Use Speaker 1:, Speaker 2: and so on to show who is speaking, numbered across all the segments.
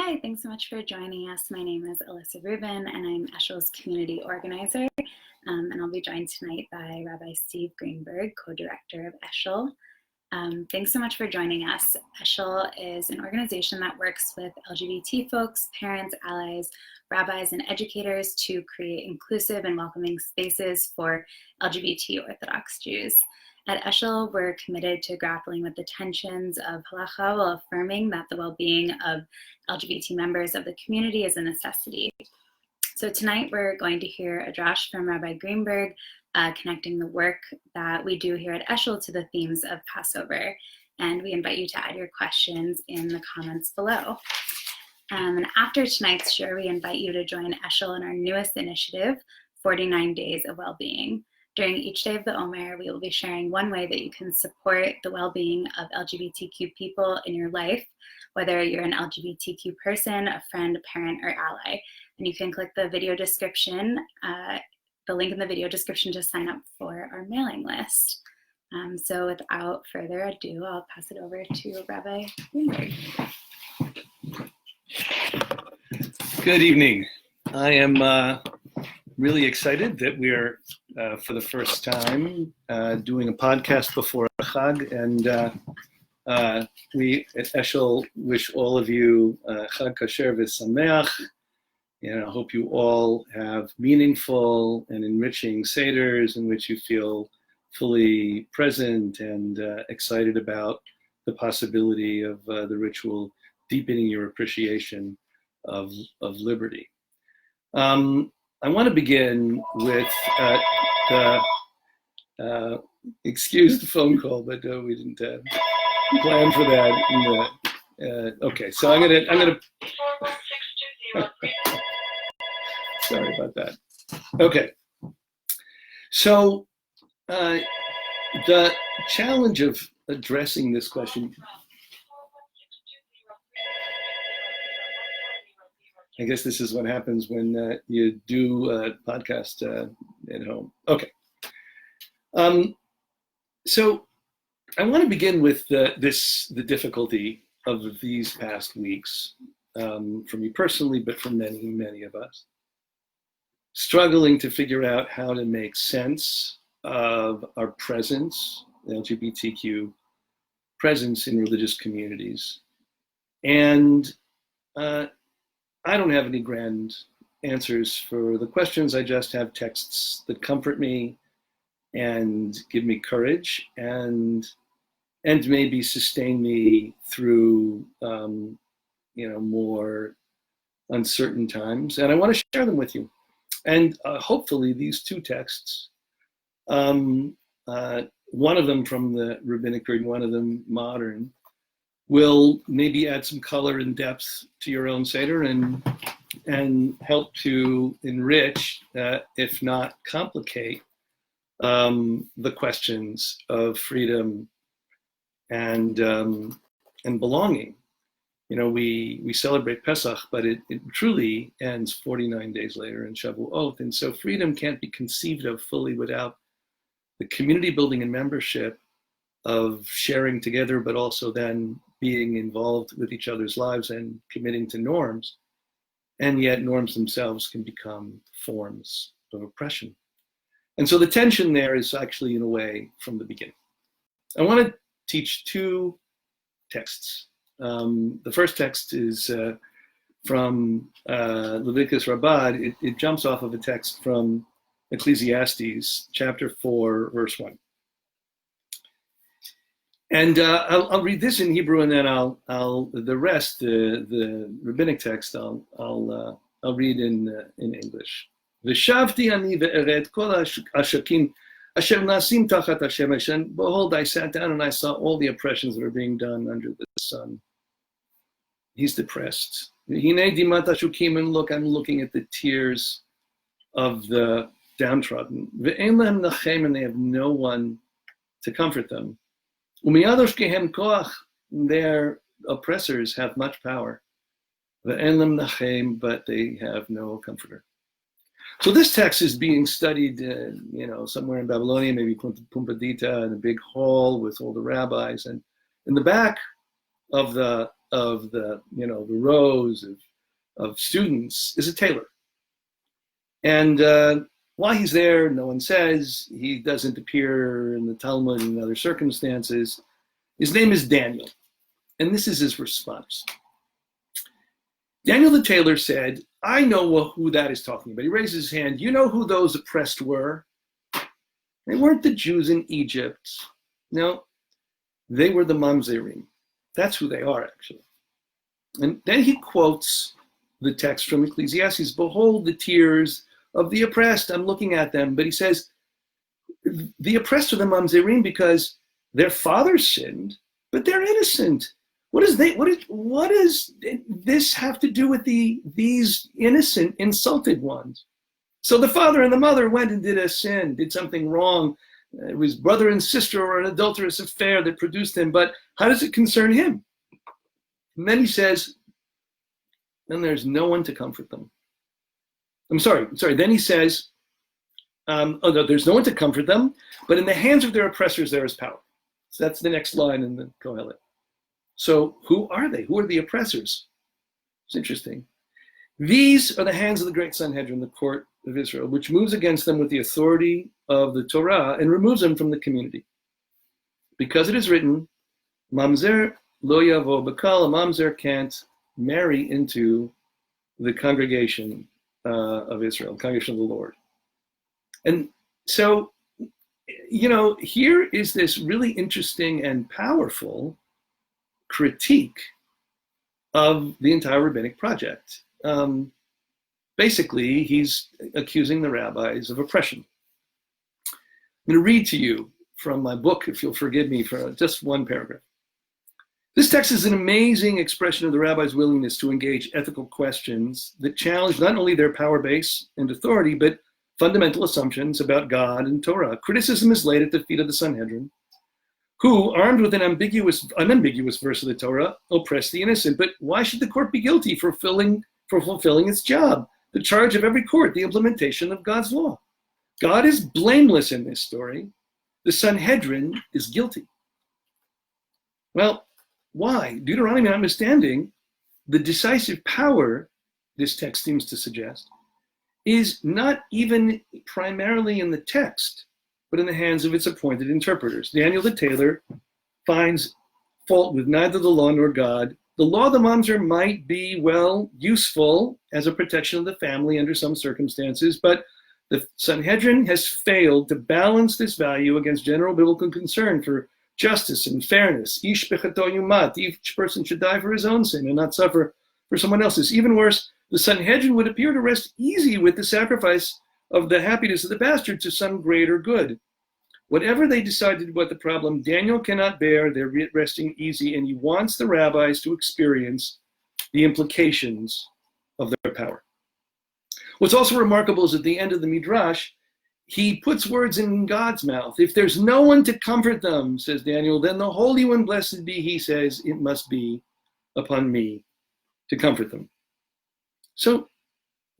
Speaker 1: Hi, thanks so much for joining us. My name is Alyssa Rubin, and I'm Eshel's community organizer. And I'll be joined tonight by Rabbi Steve Greenberg, co-director of Eshel. Thanks so much for joining us. Eshel is an organization that works with LGBT folks, parents, allies, rabbis, and educators to create inclusive and welcoming spaces for LGBT Orthodox Jews. At Eshel, we're committed to grappling with the tensions of halacha while affirming that the well-being of LGBT members of the community is a necessity. So tonight we're going to hear a drash from Rabbi Greenberg, connecting the work that we do here at Eshel to the themes of Passover. And we invite you to add your questions in the comments below. And after tonight's share, we invite you to join Eshel in our newest initiative, 49 Days of Wellbeing. During each day of the Omer, we will be sharing one way that you can support the well-being of LGBTQ people in your life, whether you're an LGBTQ person, a friend, a parent, or ally. And you can click the video description, the link in the video description to sign up for our mailing list. So without further ado, I'll pass it over to Rabbi Greenberg.
Speaker 2: Good evening. I am really excited that we are, for the first time, doing a podcast before Chag, and we at Eshel wish all of you Chag Kasher v'Sameach, and I hope you all have meaningful and enriching seders in which you feel fully present and excited about the possibility of the ritual deepening your appreciation of liberty. I want to begin with the excuse the phone call, but we didn't plan for that. Okay, so I'm gonna. Sorry about that. Okay, so the challenge of addressing this question. I guess this is what happens when you do a podcast at home. Okay. So I want to begin with the difficulty of these past weeks, for me personally, but for many, many of us, struggling to figure out how to make sense of our presence, LGBTQ presence in religious communities. And I don't have any grand answers for the questions. I just have texts that comfort me and give me courage and maybe sustain me through more uncertain times. And I want to share them with you. And hopefully these two texts, one of them from the rabbinic period, one of them modern, will maybe add some color and depth to your own Seder and help to enrich, if not complicate, the questions of freedom and belonging. You know, we celebrate Pesach, but it truly ends 49 days later in Shavuot. And so freedom can't be conceived of fully without the community building and membership of sharing together, but also then being involved with each other's lives and committing to norms. And yet norms themselves can become forms of oppression. And so the tension there is actually, in a way, from the beginning. I want to teach two texts. The first text is from Leviticus Rabbah. It jumps off of a text from Ecclesiastes, chapter 4, verse 1. And I'll read this in Hebrew, and then I'll the rest, the rabbinic text, I'll read in English. V'shavti ani ve'eret kol hashakim asher nasim tachat hashemesh. And behold, I sat down and I saw all the oppressions that are being done under the sun. He's depressed. Hinei dimat hashukim, and look, I'm looking at the tears of the downtrodden. Ve'en lehem nachem, and they have no one to comfort them. Their oppressors have much power, but they have no comforter. So this text is being studied, somewhere in Babylonia, maybe Pumbedita, in a big hall with all the rabbis. And in the back of the of the rows of students is a tailor. And while he's there, no one says, he doesn't appear in the Talmud in other circumstances. His name is Daniel. And this is his response. Daniel the tailor said, I know who that is talking about. He raises his hand. You know who those oppressed were? They weren't the Jews in Egypt. No, they were the Mamzerim. That's who they are, actually. And then he quotes the text from Ecclesiastes, behold the tears of the oppressed, I'm looking at them. But he says, the oppressed are the Mamzerim because their fathers sinned, but they're innocent. What does this have to do with these innocent, insulted ones? So the father and the mother went and did a sin, did something wrong. It was brother and sister or an adulterous affair that produced them, but how does it concern him? And then he says, then there's no one to comfort them. I'm sorry. Then he says, no, there's no one to comfort them, but in the hands of their oppressors there is power. So that's the next line in the Kohelet. So who are they? Who are the oppressors? It's interesting. These are the hands of the great Sanhedrin, the court of Israel, which moves against them with the authority of the Torah and removes them from the community. Because it is written, Mamzer lo yavo bakal, a mamzer can't marry into the congregation of Israel, the congregation of the Lord. And so, here is this really interesting and powerful critique of the entire rabbinic project. Basically, he's accusing the rabbis of oppression. I'm going to read to you from my book, if you'll forgive me, for just one paragraph. This text is an amazing expression of the rabbis' willingness to engage ethical questions that challenge not only their power base and authority, but fundamental assumptions about God and Torah. Criticism is laid at the feet of the Sanhedrin, who, armed with an unambiguous verse of the Torah, oppress the innocent. But why should the court be guilty for fulfilling its job? The charge of every court, the implementation of God's law. God is blameless in this story. The Sanhedrin is guilty. Well, why? Deuteronomy notwithstanding, the decisive power, this text seems to suggest, is not even primarily in the text, but in the hands of its appointed interpreters. Daniel the tailor finds fault with neither the law nor God. The law of the mamzer might be, useful as a protection of the family under some circumstances, but the Sanhedrin has failed to balance this value against general biblical concern for justice and fairness. Ish bechato yumat. Each person should die for his own sin and not suffer for someone else's. Even worse, the Sanhedrin would appear to rest easy with the sacrifice of the happiness of the bastard to some greater good. Whatever they decided about the problem, Daniel cannot bear their resting easy, and he wants the rabbis to experience the implications of their power. What's also remarkable is at the end of the Midrash, he puts words in God's mouth. If there's no one to comfort them, says Daniel, then the Holy One, blessed be, he says, it must be upon me to comfort them. So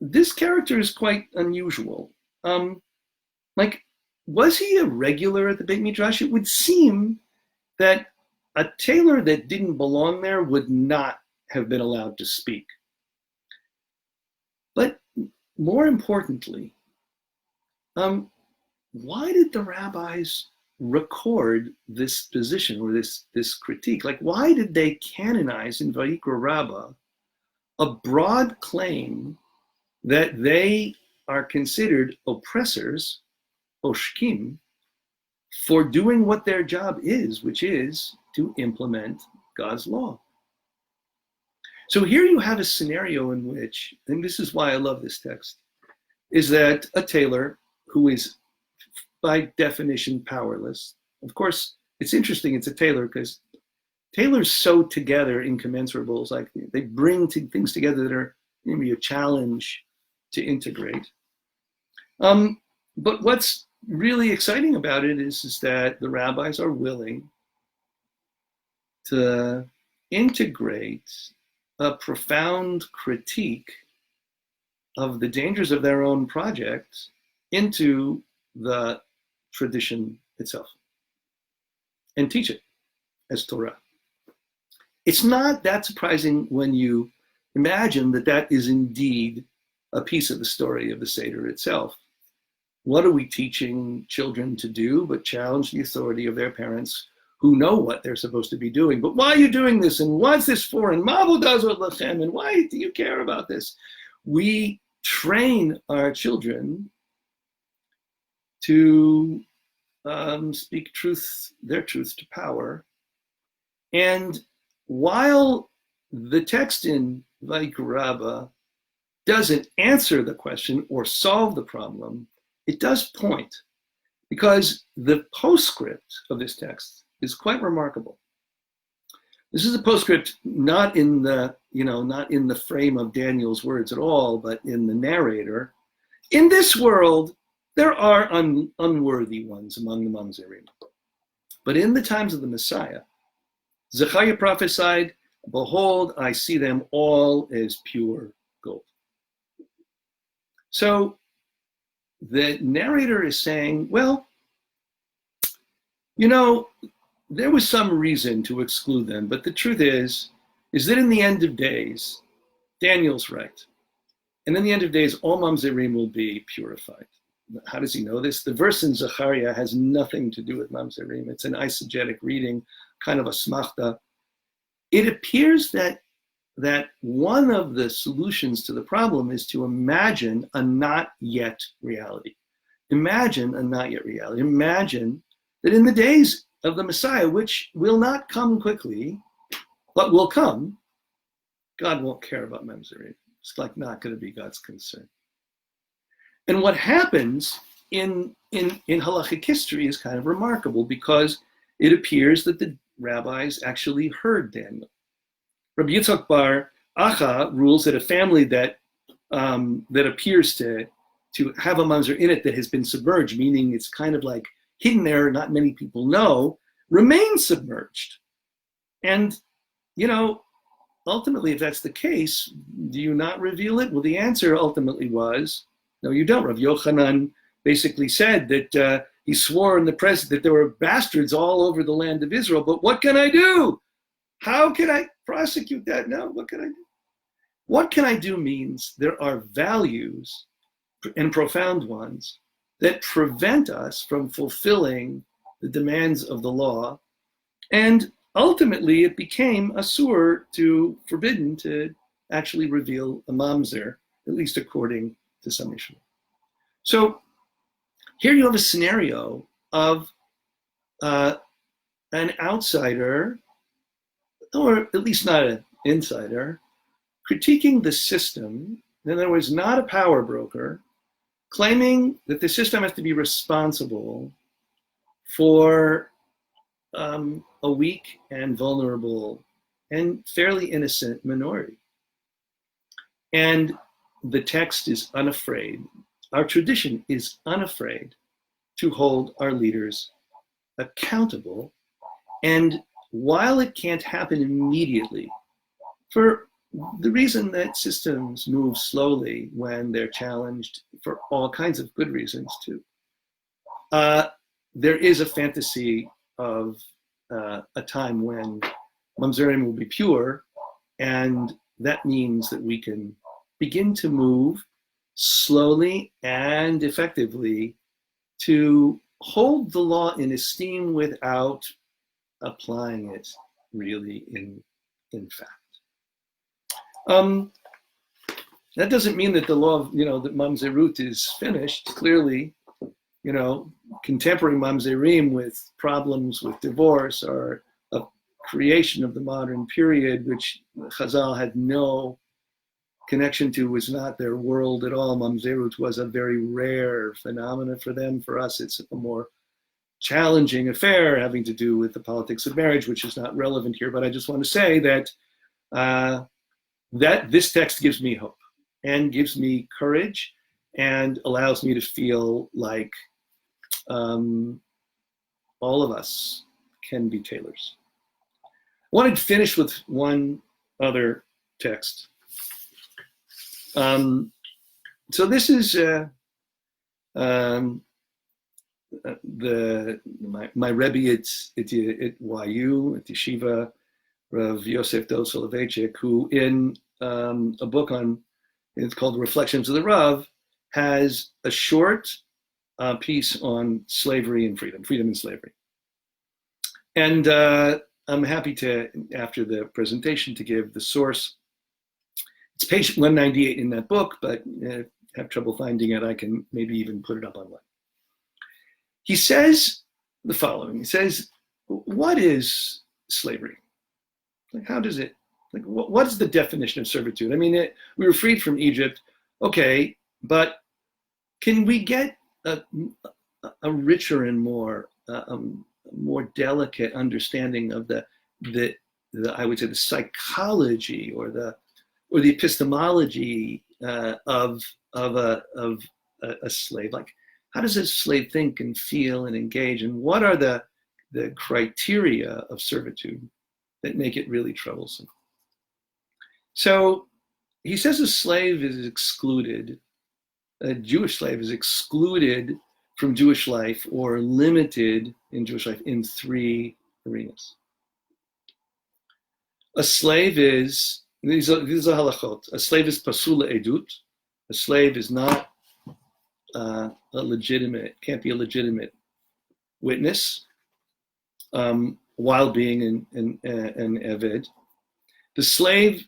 Speaker 2: this character is quite unusual. Was he a regular at the Beit Midrash? It would seem that a tailor that didn't belong there would not have been allowed to speak. But more importantly, why did the rabbis record this position or this critique? Why did they canonize in Vayikra Rabbah a broad claim that they are considered oppressors, oshkim, for doing what their job is, which is to implement God's law? So here you have a scenario in which, and this is why I love this text, is that a tailor who is by definition powerless. Of course, it's interesting it's a tailor because tailors sew together incommensurables, they bring things together that are maybe a challenge to integrate. But what's really exciting about it is that the rabbis are willing to integrate a profound critique of the dangers of their own project into the tradition itself and teach it as Torah. It's not that surprising when you imagine that that is indeed a piece of the story of the Seder itself. What are we teaching children to do but challenge the authority of their parents who know what they're supposed to be doing? But why are you doing this? And what's this for? And Mavu does what lachem? And why do you care about this? We train our children to speak truth, their truth to power. And while the text in Vaikuraba doesn't answer the question or solve the problem, it does point, because the postscript of this text is quite remarkable. This is a postscript not in the frame of Daniel's words at all, but in the narrator. In this world, there are unworthy ones among the Mamzerim. But in the times of the Messiah, Zechariah prophesied, "Behold, I see them all as pure gold." So the narrator is saying, well, there was some reason to exclude them, but the truth is that in the end of days, Daniel's right. And in the end of days, all Mamzerim will be purified. How does he know this? The verse in Zechariah has nothing to do with Mamzerim. It's an eisegetic reading, kind of a smachta. It appears that one of the solutions to the problem is to imagine a not yet reality. Imagine a not yet reality. Imagine that in the days of the Messiah, which will not come quickly, but will come, God won't care about Mamzerim. It's like not going to be God's concern. And what happens in halachic history is kind of remarkable, because it appears that the rabbis actually heard Daniel. Rabbi Yitzchak bar Acha rules that a family that appears to have a mamzer in it that has been submerged, meaning it's kind of like hidden there, not many people know, remains submerged. And, ultimately, if that's the case, do you not reveal it? Well, the answer ultimately was, no, you don't. Rav Yochanan basically said that he swore in the presence that there were bastards all over the land of Israel, but what can I do? How can I prosecute that? No, what can I do? What can I do means there are values, and profound ones, that prevent us from fulfilling the demands of the law. And ultimately, it became forbidden to actually reveal a mamzer, at least according to some Mishnah. So here you have a scenario of an outsider, or at least not an insider, critiquing the system. In other words, not a power broker, claiming that the system has to be responsible for a weak and vulnerable and fairly innocent minority. And the text is unafraid, our tradition is unafraid to hold our leaders accountable. And while it can't happen immediately, for the reason that systems move slowly when they're challenged, for all kinds of good reasons too, there is a fantasy of a time when Mamzerim will be pure, and that means that we can begin to move slowly and effectively to hold the law in esteem without applying it really in fact. That doesn't mean that the law of, that Mamzerut is finished. Clearly, contemporary Mamzerim with problems with divorce are a creation of the modern period, which Chazal had no connection to, was not their world at all. Mamzerut was a very rare phenomenon for them. For us, it's a more challenging affair having to do with the politics of marriage, which is not relevant here. But I just want to say that that this text gives me hope and gives me courage and allows me to feel like all of us can be tailors. I wanted to finish with one other text. So this is my Rebbe at YU, at Yeshiva, Rav Yosef Dov Soloveitchik, who in a book it's called Reflections of the Rav, has a short piece on slavery and freedom and slavery. And I'm happy to, after the presentation, to give the source. It's page 198 in that book, but if I have trouble finding it, I can maybe even put it up online. He says the following. He says, what is slavery? Like, how does it, like, what is the definition of servitude? I mean, we were freed from Egypt, okay, but can we get a richer and more delicate understanding of the I would say the psychology or the epistemology of a slave? Like, how does a slave think and feel and engage, and what are the criteria of servitude that make it really troublesome? So he says a slave is excluded, a Jewish slave is excluded from Jewish life or limited in Jewish life in three arenas. A slave is, these are halachot, a slave is pasula edut, a slave is not a legitimate, can't be a legitimate witness while being an eved. The slave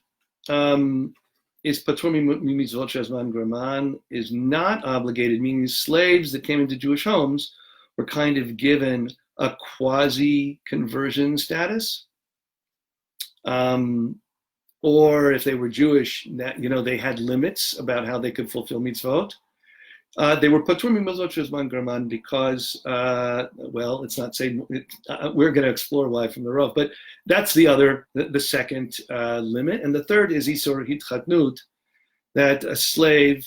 Speaker 2: is patur mimitzvot shezman graman, is not obligated, meaning slaves that came into Jewish homes were kind of given a quasi-conversion status. Or if they were Jewish, that, you know, they had limits about how they could fulfill mitzvot. They were patur mimitzvot shezman graman because, well, it's not saying, we're going to explore why from the Rav, but that's the second limit. And the third is isur hitchatnut, that a slave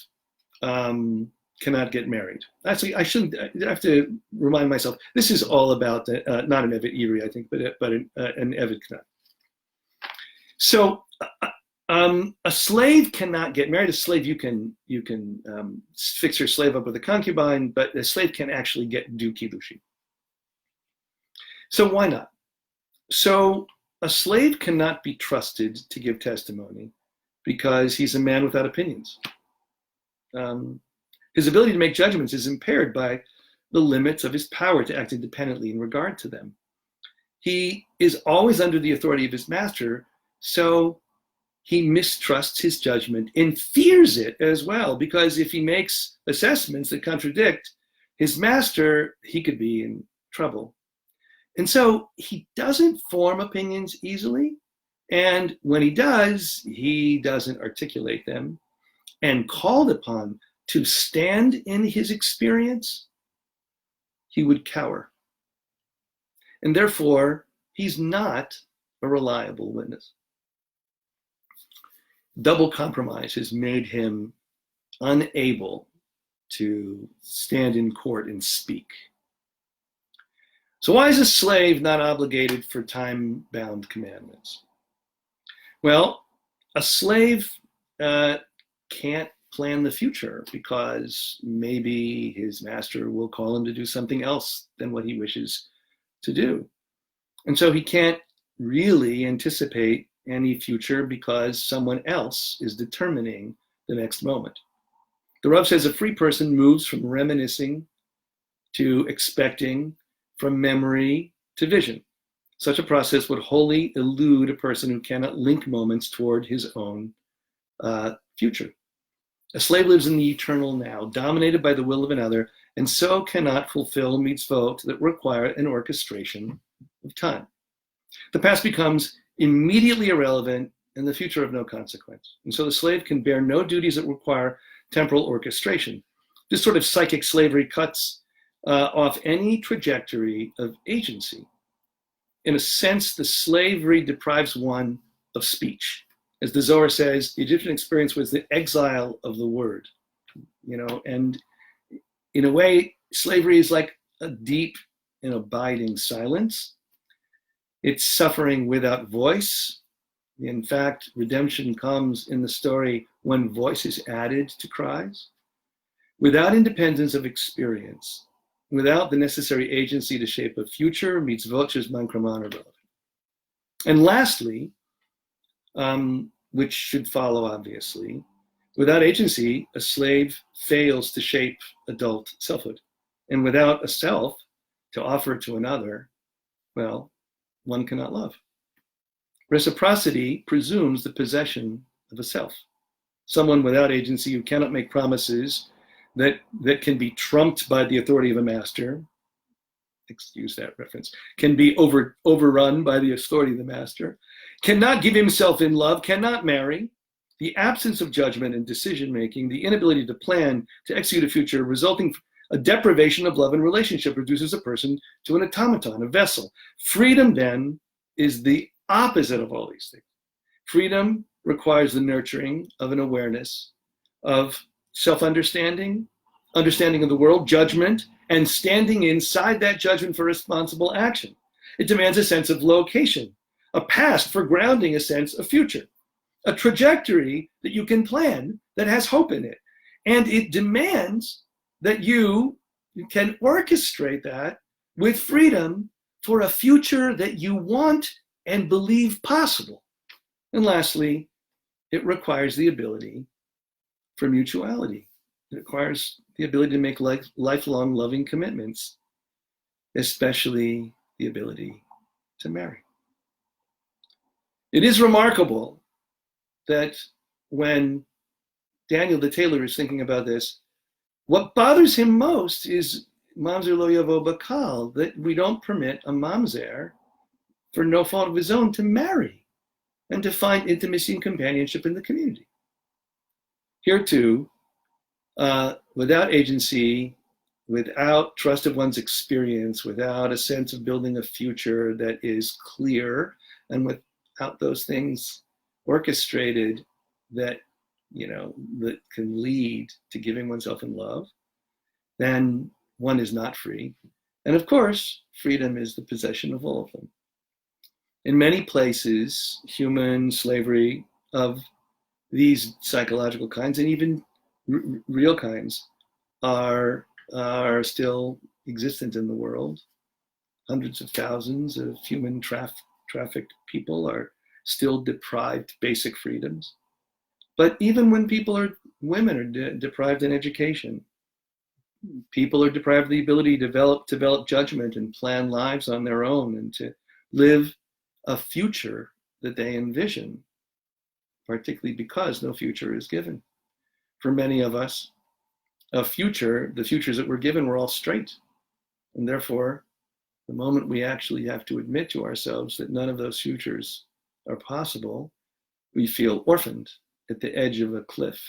Speaker 2: cannot get married. Actually, I have to remind myself, this is all about, not an Evet Iri, I think, but an Evet Knat. So a slave cannot get married. A slave, you can fix your slave up with a concubine, but a slave can actually do kiddushin. So why not? So a slave cannot be trusted to give testimony because he's a man without opinions. His ability to make judgments is impaired by the limits of his power to act independently in regard to them. He is always under the authority of his master, so he mistrusts his judgment and fears it as well, because if he makes assessments that contradict his master, he could be in trouble. And so he doesn't form opinions easily. And when he does, he doesn't articulate them. And called upon to stand in his experience, he would cower. And therefore, he's not a reliable witness. Double compromise has made him unable to stand in court and speak. So why is a slave not obligated for time-bound commandments? Well, a slave can't plan the future because maybe his master will call him to do something else than what he wishes to do. And so he can't really anticipate any future because someone else is determining the next moment. The Rav says a free person moves from reminiscing to expecting, from memory to vision. Such a process would wholly elude a person who cannot link moments toward his own future. A slave lives in the eternal now, dominated by the will of another, and so cannot fulfill mitzvot that require an orchestration of time. The past becomes immediately irrelevant and the future of no consequence. And so the slave can bear no duties that require temporal orchestration. This sort of psychic slavery cuts off any trajectory of agency. In a sense, the slavery deprives one of speech. As the Zohar says, the Egyptian experience was the exile of the word, and in a way, slavery is like a deep and abiding silence. It's suffering without voice. In fact, redemption comes in the story when voice is added to cries. Without independence of experience, without the necessary agency to shape a future, mitzvot shezman kraman are relevant. And lastly, which should follow obviously, without agency, a slave fails to shape adult selfhood. And without a self to offer to another, well, one cannot love. Reciprocity presumes the possession of a self. Someone without agency who cannot make promises that can be trumped by the authority of a master, excuse that reference, can be overrun by the authority of the master, cannot give himself in love, cannot marry. The absence of judgment and decision-making, the inability to plan, to execute a future, resulting a deprivation of love and relationship reduces a person to an automaton, a vessel. Freedom, then, is the opposite of all these things. Freedom requires the nurturing of an awareness of self-understanding, understanding of the world, judgment, and standing inside that judgment for responsible action. It demands a sense of location, a past for grounding a sense of future, a trajectory that you can plan that has hope in it. And it demands that you can orchestrate that with freedom for a future that you want and believe possible. And lastly, it requires the ability for mutuality. It requires the ability to make lifelong loving commitments, especially the ability to marry. It is remarkable that when Daniel the tailor is thinking about this, what bothers him most is mamzer lo yavo bakal, that we don't permit a mamzer, for no fault of his own, to marry and to find intimacy and companionship in the community. Here too, without agency, without trust of one's experience, without a sense of building a future that is clear, and without those things orchestrated that that can lead to giving oneself in love, then one is not free. And of course, freedom is the possession of all of them. In many places, human slavery of these psychological kinds, and even real kinds, are still existent in the world. Hundreds of thousands of human trafficked people are still deprived basic freedoms. But even when women are deprived in education, people are deprived of the ability to develop judgment and plan lives on their own and to live a future that they envision, particularly because no future is given. For many of us, the futures that were given were all straight. And therefore, the moment we actually have to admit to ourselves that none of those futures are possible, we feel orphaned at the edge of a cliff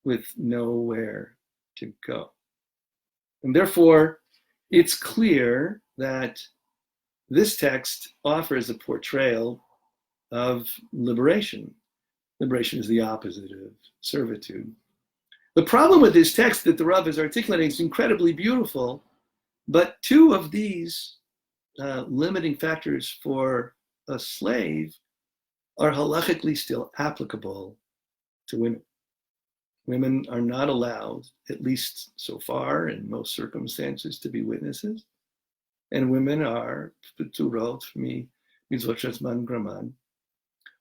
Speaker 2: with nowhere to go. And therefore, it's clear that this text offers a portrayal of liberation. Liberation is the opposite of servitude. The problem with this text that the Rav is articulating is incredibly beautiful, but two of these limiting factors for a slave are halachically still applicable to women. Women are not allowed, at least so far in most circumstances, to be witnesses. And women are p'turot mitzvot shezman graman.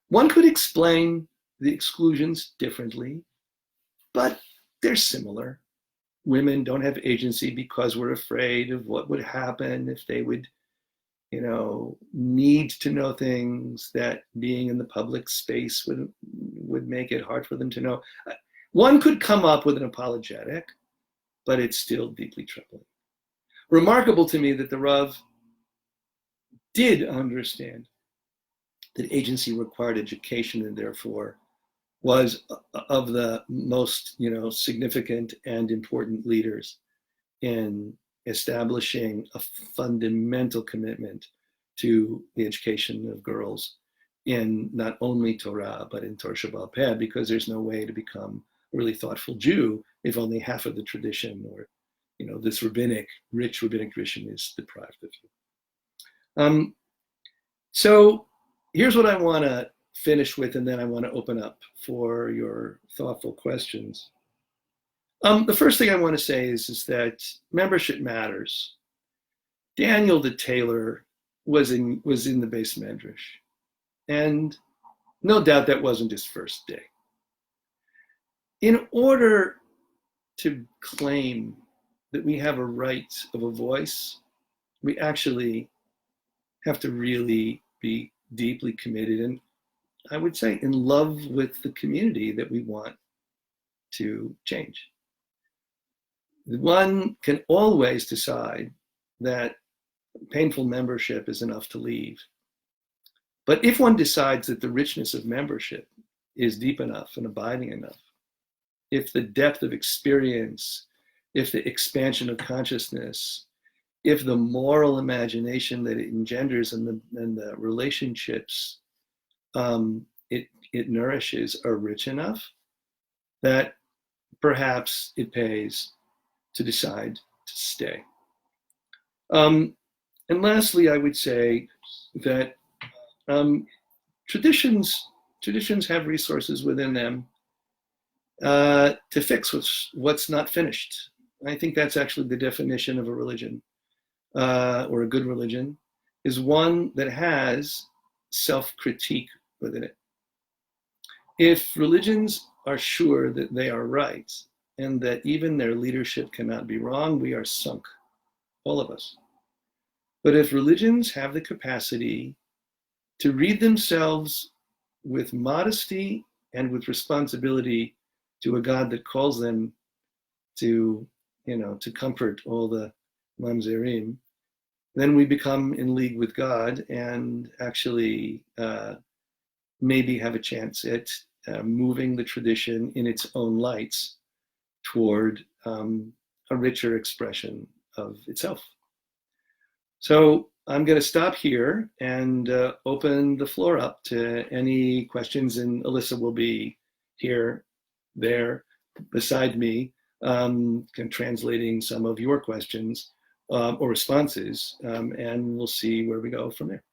Speaker 2: One could explain the exclusions differently, but they're similar. Women don't have agency because we're afraid of what would happen if they would, need to know things that being in the public space would make it hard for them to know. One could come up with an apologetic, but it's still deeply troubling. Remarkable to me that the Rav did understand that agency required education and therefore was of the most, significant and important leaders in establishing a fundamental commitment to the education of girls in not only Torah, but in Torah Sheba'al Peh, because there's no way to become a really thoughtful Jew if only half of the tradition or, this rich rabbinic tradition is deprived of you. So here's what I want to finish with, and then I want to open up for your thoughtful questions. The first thing I want to say is that membership matters. Daniel the tailor was in the Beis Medrash. And no doubt that wasn't his first day. In order to claim that we have a right of a voice, we actually have to really be deeply committed and, I would say, in love with the community that we want to change. One can always decide that painful membership is enough to leave. But if one decides that the richness of membership is deep enough and abiding enough, if the depth of experience, if the expansion of consciousness, if the moral imagination that it engenders and the relationships it nourishes are rich enough, that perhaps it pays to decide to stay. And lastly, I would say that traditions have resources within them to fix what's not finished. I think that's actually the definition of a religion, or a good religion, is one that has self-critique within it. If religions are sure that they are right and that even their leadership cannot be wrong, we are sunk, all of us. But if religions have the capacity to read themselves with modesty and with responsibility to a God that calls them to comfort all the mamzerim, then we become in league with God and actually maybe have a chance at moving the tradition in its own lights toward a richer expression of itself. So I'm going to stop here and open the floor up to any questions, and Alyssa will be here, there, beside me, translating some of your questions or responses, and we'll see where we go from there.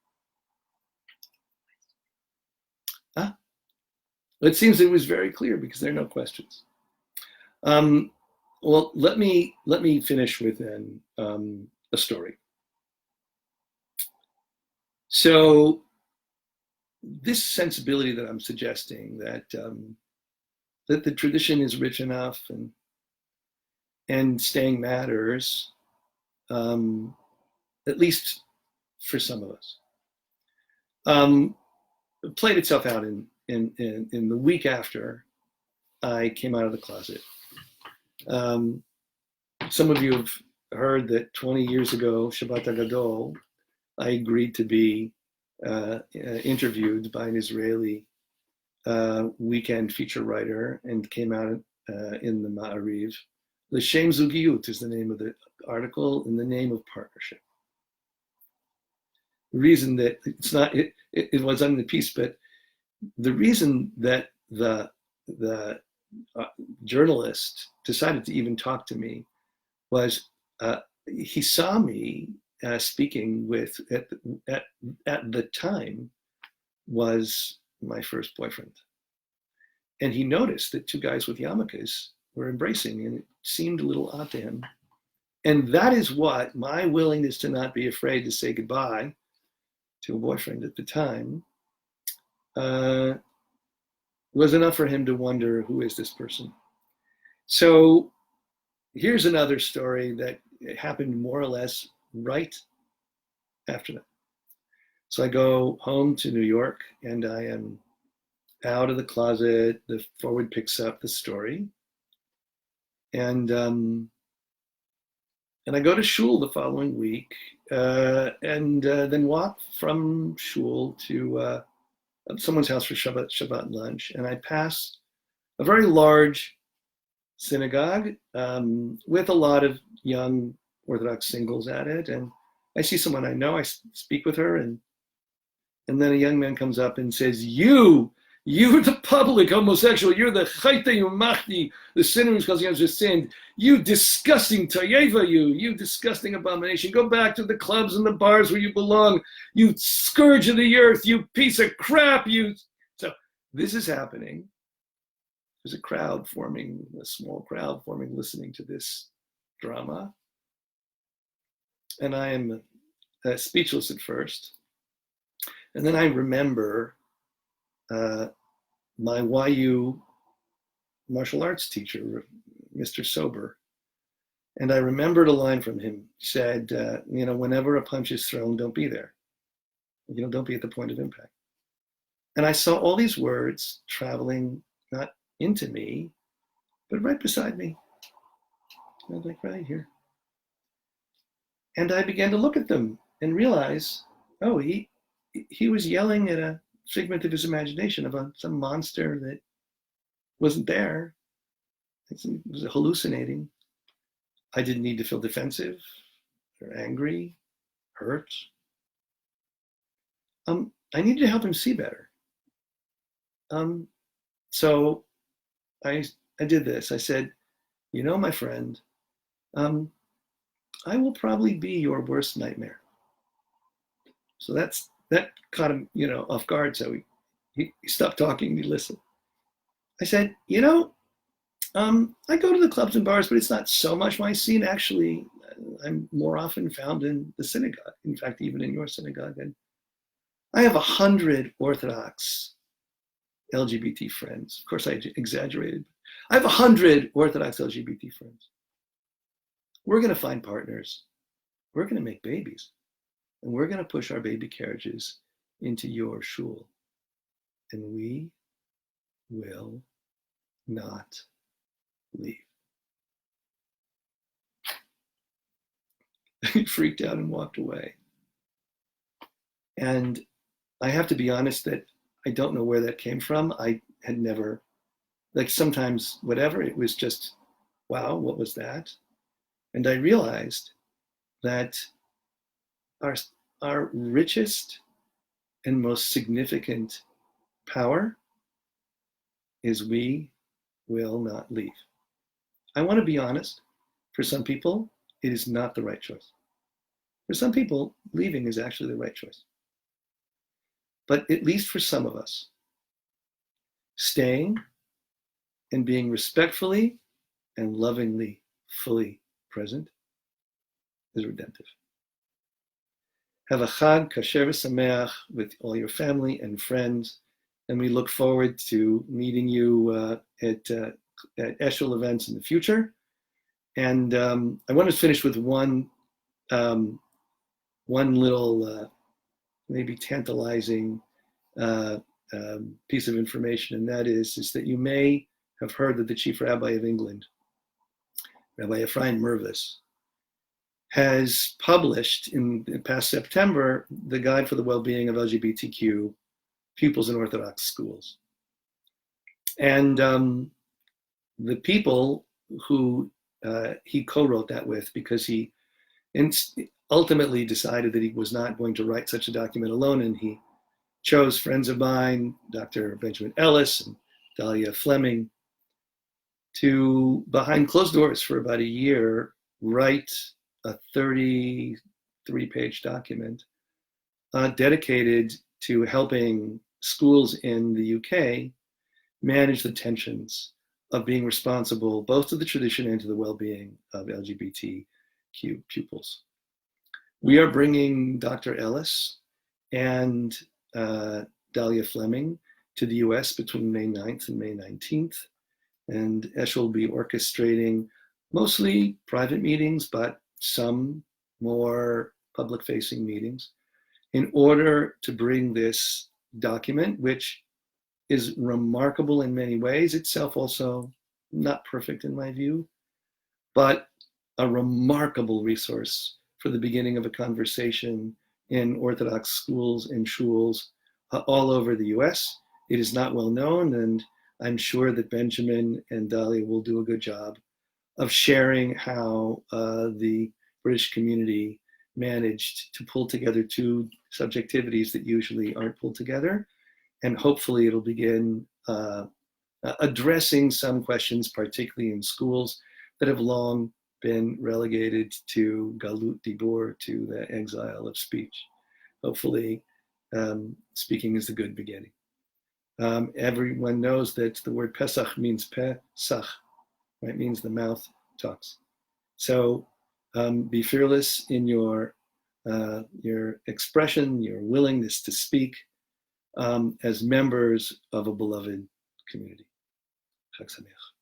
Speaker 2: It seems it was very clear because there are no questions. Well, let me finish with a story. So this sensibility that I'm suggesting, that the tradition is rich enough and staying matters, at least for some of us, played itself out in the week after I came out of the closet. Some of you have heard that 20 years ago, Shabbat HaGadol, I agreed to be interviewed by an Israeli weekend feature writer and came out in the Ma'ariv. L'Shem Zugiyut is the name of the article, in the name of partnership. The reason that it was on the piece, but the reason that the journalist decided to even talk to me was he saw me speaking with, at the time, was my first boyfriend. And he noticed that two guys with yarmulkes were embracing, and it seemed a little odd to him. And that is what my willingness to not be afraid to say goodbye to a boyfriend at the time was enough for him to wonder, who is this person? So here's another story that happened more or less right after that. So I go home to New York and I am out of the closet. The forward picks up the story. And I go to shul the following week and then walk from shul to someone's house for Shabbat lunch. And I pass a very large synagogue with a lot of young Orthodox singles at it. And I see someone I know, I speak with her, and then a young man comes up and says, you're the public homosexual, you're the chayte umachti, the sinner who's causing others to sin. You disgusting tayeva, you disgusting abomination. Go back to the clubs and the bars where you belong. You scourge of the earth, you piece of crap, you. So this is happening. There's a crowd forming, a small crowd forming, listening to this drama. And I am speechless at first. And then I remember my YU martial arts teacher, Mr. Sober. And I remembered a line from him. He said, whenever a punch is thrown, don't be there. Don't be at the point of impact. And I saw all these words traveling not into me, but right beside me. I was like, right here. And I began to look at them and realize, oh, he was yelling at a figment of his imagination about some monster that wasn't there. It was hallucinating. I didn't need to feel defensive or angry, hurt. I needed to help him see better. So I did this. I said, my friend, I will probably be your worst nightmare. So that caught him, off guard. So he stopped talking. He listened. I said, I go to the clubs and bars, but it's not so much my scene. Actually, I'm more often found in the synagogue. In fact, even in your synagogue. And I have 100 Orthodox LGBT friends. Of course, I exaggerated. I have 100 Orthodox LGBT friends. We're going to find partners. We're going to make babies. And we're going to push our baby carriages into your shul. And we will not leave. He freaked out and walked away. And I have to be honest that I don't know where that came from. I had never, sometimes whatever, it was just, wow, what was that? And I realized that our richest and most significant power is we will not leave. I want to be honest. For some people, it is not the right choice. For some people, leaving is actually the right choice. But at least for some of us, staying and being respectfully and lovingly fully present is redemptive. Have a Chag Kasher v'Sameach with all your family and friends, and we look forward to meeting you at Eshel events in the future. And I want to finish with one little, maybe tantalizing piece of information, and that is that you may have heard that the Chief Rabbi of England, Rabbi Ephraim Mervis, has published in past September the Guide for the Well-Being of LGBTQ Pupils in Orthodox Schools. And the people who he co-wrote that with, because he ultimately decided that he was not going to write such a document alone, and he chose friends of mine, Dr. Benjamin Ellis and Dahlia Fleming, to, behind closed doors for about a year, write a 33-page document dedicated to helping schools in the UK manage the tensions of being responsible both to the tradition and to the well-being of LGBTQ pupils. We are bringing Dr. Ellis and Dahlia Fleming to the US between May 9th and May 19th. And Eshel will be orchestrating mostly private meetings, but some more public-facing meetings in order to bring this document, which is remarkable in many ways, itself also not perfect in my view, but a remarkable resource for the beginning of a conversation in Orthodox schools and shuls all over the US. It is not well known, and I'm sure that Benjamin and Dahlia will do a good job of sharing how the British community managed to pull together two subjectivities that usually aren't pulled together. And hopefully it'll begin addressing some questions, particularly in schools that have long been relegated to galut dibur, to the exile of speech. Hopefully, speaking is a good beginning. Everyone knows that the word Pesach means Pesach, right? It means the mouth talks. So be fearless in your expression, your willingness to speak. as members of a beloved community. Chag Sameach.